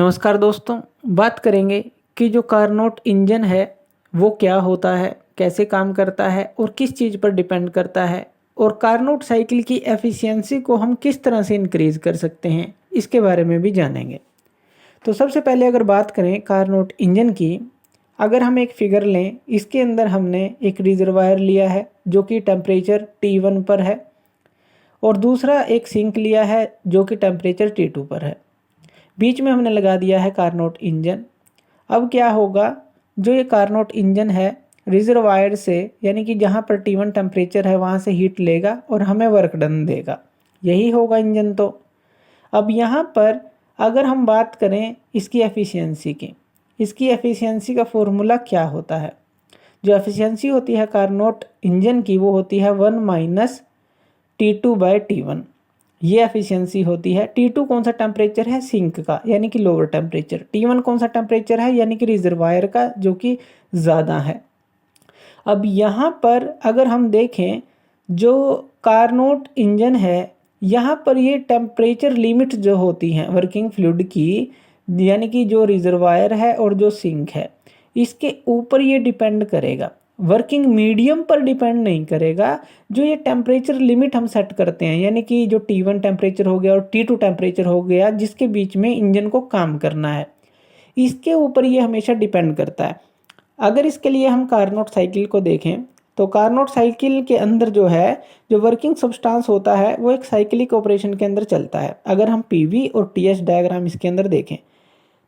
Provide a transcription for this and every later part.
नमस्कार दोस्तों, बात करेंगे कि जो कार्नोट इंजन है वो क्या होता है, कैसे काम करता है और किस चीज़ पर डिपेंड करता है और कार्नोट साइकिल की एफिशिएंसी को हम किस तरह से इंक्रीज़ कर सकते हैं, इसके बारे में भी जानेंगे। तो सबसे पहले अगर बात करें कार्नोट इंजन की, अगर हम एक फिगर लें, इसके अंदर हमने एक रिजर्वायर लिया है जो कि टेम्परेचर T1 पर है और दूसरा एक सिंक लिया है जो कि टेम्परेचर T2 पर है। बीच में हमने लगा दिया है कार्नोट इंजन। अब क्या होगा, जो ये कार्नोट इंजन है रिजर्वायर से यानी कि जहाँ पर T1 टेम्परेचर है वहाँ से हीट लेगा और हमें वर्क डन देगा, यही होगा इंजन। तो अब यहाँ पर अगर हम बात करें इसकी एफिशिएंसी की, इसकी एफिशिएंसी का फॉर्मूला क्या होता है। जो एफिशिएंसी होती है कार्नोट इंजन की वो होती है 1 - T2/T1। ये एफिशिएंसी होती है। T2 कौन सा टेम्परेचर है, सिंक का यानी कि लोअर टेम्परेचर। T1 कौन सा टेम्परेचर है, यानी कि रिजर्वायर का जो कि ज़्यादा है। अब यहाँ पर अगर हम देखें जो कार्नोट इंजन है, यहाँ पर ये टेम्परेचर लिमिट जो होती हैं वर्किंग फ्लूइड की, यानी कि जो रिजर्वायर है और जो सिंक है, इसके ऊपर ये डिपेंड करेगा, वर्किंग मीडियम पर डिपेंड नहीं करेगा। जो ये टेम्परेचर लिमिट हम सेट करते हैं, यानी कि जो T1 टेम्परेचर हो गया और T2 टेम्परेचर हो गया, जिसके बीच में इंजन को काम करना है, इसके ऊपर ये हमेशा डिपेंड करता है। अगर इसके लिए हम कार्नोट साइकिल को देखें तो कार्नोट साइकिल के अंदर जो है, जो वर्किंग सब्सटेंस होता है वो एक साइक्लिक ऑपरेशन के अंदर चलता है। अगर हम PV और TS डायग्राम इसके अंदर देखें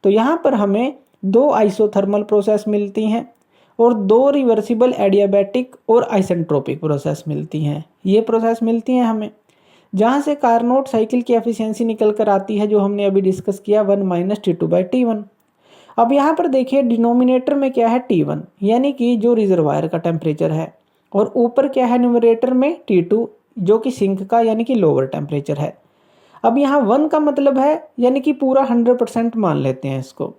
तो यहाँ पर हमें 2 आइसोथर्मल प्रोसेस मिलती हैं और 2 रिवर्सिबल एडियाबैटिक और आइसेंट्रोपिक प्रोसेस मिलती हैं। ये प्रोसेस मिलती हैं हमें, जहाँ से कार्नोट साइकिल की एफिशिएंसी निकल कर आती है, जो हमने अभी डिस्कस किया 1 - T2/T1। अब यहाँ पर देखिए डिनोमिनेटर में क्या है, T1 यानी कि जो रिजर्वायर का टेम्परेचर है, और ऊपर क्या है न्यूमरेटर में, T2 जो कि सिंक का यानी कि लोअर टेम्परेचर है। अब यहाँ 1 का मतलब है यानी कि पूरा 100% मान लेते हैं इसको।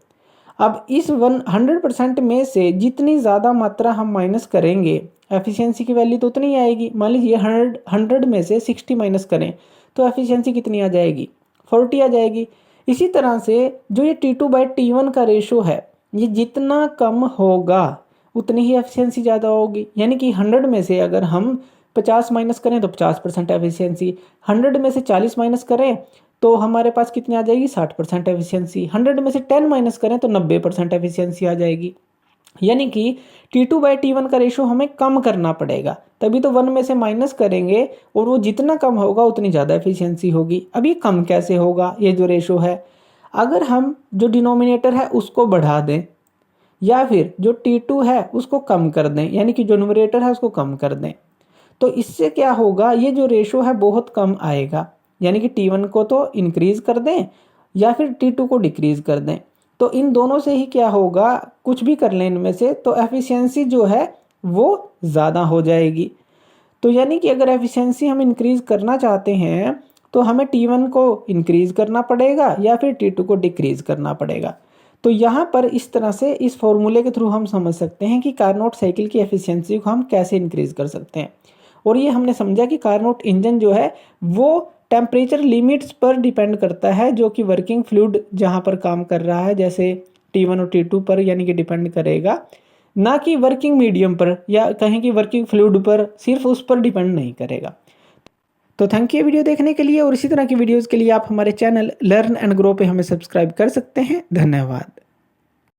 अब इस 100% में से जितनी ज़्यादा मात्रा हम माइनस करेंगे, एफिशिएंसी की वैल्यू तो उतनी आएगी। मान लीजिए 100 में से 60 माइनस करें तो एफिशिएंसी कितनी आ जाएगी, 40 आ जाएगी। इसी तरह से जो ये T2/T1 का रेशो है, ये जितना कम होगा उतनी ही एफिशिएंसी ज़्यादा होगी। यानी कि 100 में से अगर हम 50 माइनस करें तो 50% एफिशिएंसी, 100 में से 40 माइनस करें तो हमारे पास कितनी आ जाएगी, 60% एफिशिएंसी। 100 में से 10 माइनस करें तो 90% एफिशिएंसी आ जाएगी। यानी कि T2/T1 का रेशो हमें कम करना पड़ेगा, तभी तो 1 में से माइनस करेंगे और वो जितना कम होगा उतनी ज़्यादा एफिशिएंसी होगी। अब ये कम कैसे होगा, ये जो रेशो है, अगर हम जो डिनोमिनेटर है उसको बढ़ा दें या फिर जो T2 है उसको कम कर दें, यानी कि जो न्यूमरेटर है उसको कम कर दें, तो इससे क्या होगा, ये जो रेशो है बहुत कम आएगा। यानी कि T1 को तो इंक्रीज कर दें या फिर T2 को डिक्रीज कर दें, तो इन दोनों से ही क्या होगा, कुछ भी कर लें इनमें से, तो एफिशिएंसी जो है वो ज़्यादा हो जाएगी। तो यानी कि अगर एफिशिएंसी हम इंक्रीज करना चाहते हैं तो हमें T1 को इंक्रीज करना पड़ेगा या फिर T2 को डिक्रीज करना पड़ेगा। तो यहाँ पर इस तरह से इस फॉर्मूले के थ्रू हम समझ सकते हैं कि कार्नोट साइकिल की एफिशिएंसी को हम कैसे इंक्रीज कर सकते हैं। और ये हमने समझा कि कार्नोट इंजन जो है वो टेम्परेचर लिमिट्स पर डिपेंड करता है, जो कि वर्किंग फ्लूइड जहाँ पर काम कर रहा है, जैसे T1 और T2 पर, यानी कि डिपेंड करेगा, ना कि वर्किंग मीडियम पर या कहीं की वर्किंग फ्लूइड पर, सिर्फ उस पर डिपेंड नहीं करेगा। तो थैंक यू वीडियो देखने के लिए, और इसी तरह की वीडियोज़ के लिए आप हमारे चैनल लर्न एंड ग्रो पे हमें सब्सक्राइब कर सकते हैं। धन्यवाद।